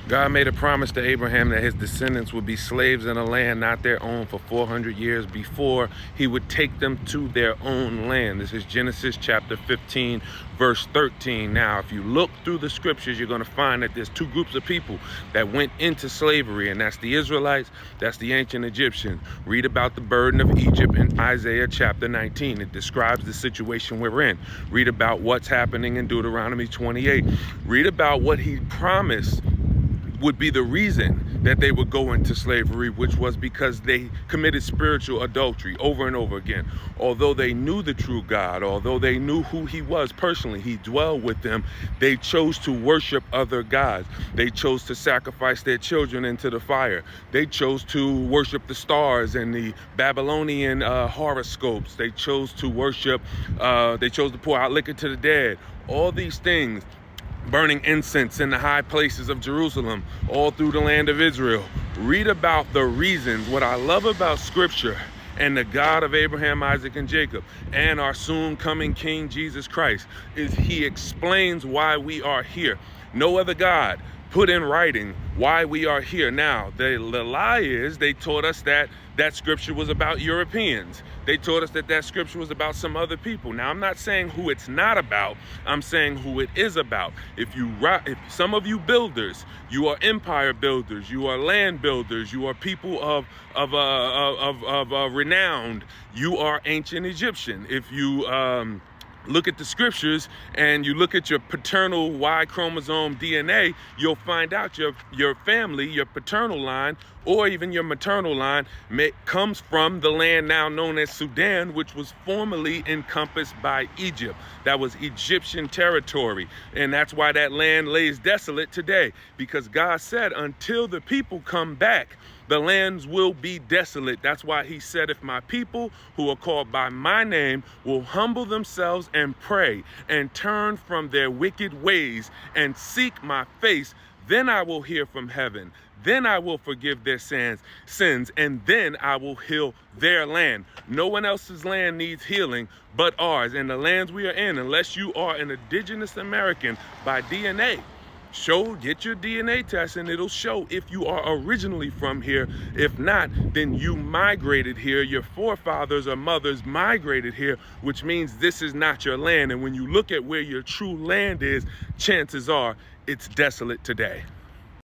God made a promise to Abraham that his descendants would be slaves in a land not their own for 400 years before he would take them to their own land. This is Genesis chapter 15, verse 13. Now, if you look through the scriptures, you're going to find that there's two groups of people that went into slavery, and that's the Israelites, that's the ancient Egyptians. Read about the burden of Egypt in Isaiah chapter 19. It describes the situation we're in. Read about what's happening in Deuteronomy 28. Read about what he promised would be the reason that they would go into slavery, which was because they committed spiritual adultery over and over again. Although they knew the true God, although they knew who he was personally, he dwelled with them, they chose to worship other gods. They chose to sacrifice their children into the fire. They chose to worship the stars and the Babylonian horoscopes. They chose to worship, they chose to pour out liquor to the dead. All these things, burning incense in the high places of Jerusalem, all through the land of Israel. Read about the reasons. What I love about scripture and the God of Abraham, Isaac, and Jacob, and our soon coming King Jesus Christ, is he explains why we are here. No other God put in writing why we are here. Now, the lie is they taught us that scripture was about Europeans. They taught us that scripture was about some other people. Now, I'm not saying who it's not about. I'm saying who it is about. If some of you builders, you are empire builders, you are land builders, you are people of renowned, you are ancient Egyptian. If you look at the scriptures and you look at your paternal Y chromosome DNA, you'll find out your family, your paternal line, or even your maternal line comes from the land now known as Sudan, which was formerly encompassed by Egypt. That was Egyptian territory. And that's why that land lays desolate today, because God said until the people come back, the lands will be desolate. That's why he said, if my people who are called by my name will humble themselves and pray and turn from their wicked ways and seek my face, then I will hear from heaven. Then I will forgive their sins, and then I will heal their land. No one else's land needs healing but ours. And the lands we are in, unless you are an indigenous American by DNA, get your DNA test and it'll show if you are originally from here. If not, then you migrated here. Your forefathers or mothers migrated here, which means this is not your land. And when you look at where your true land is, chances are it's desolate today.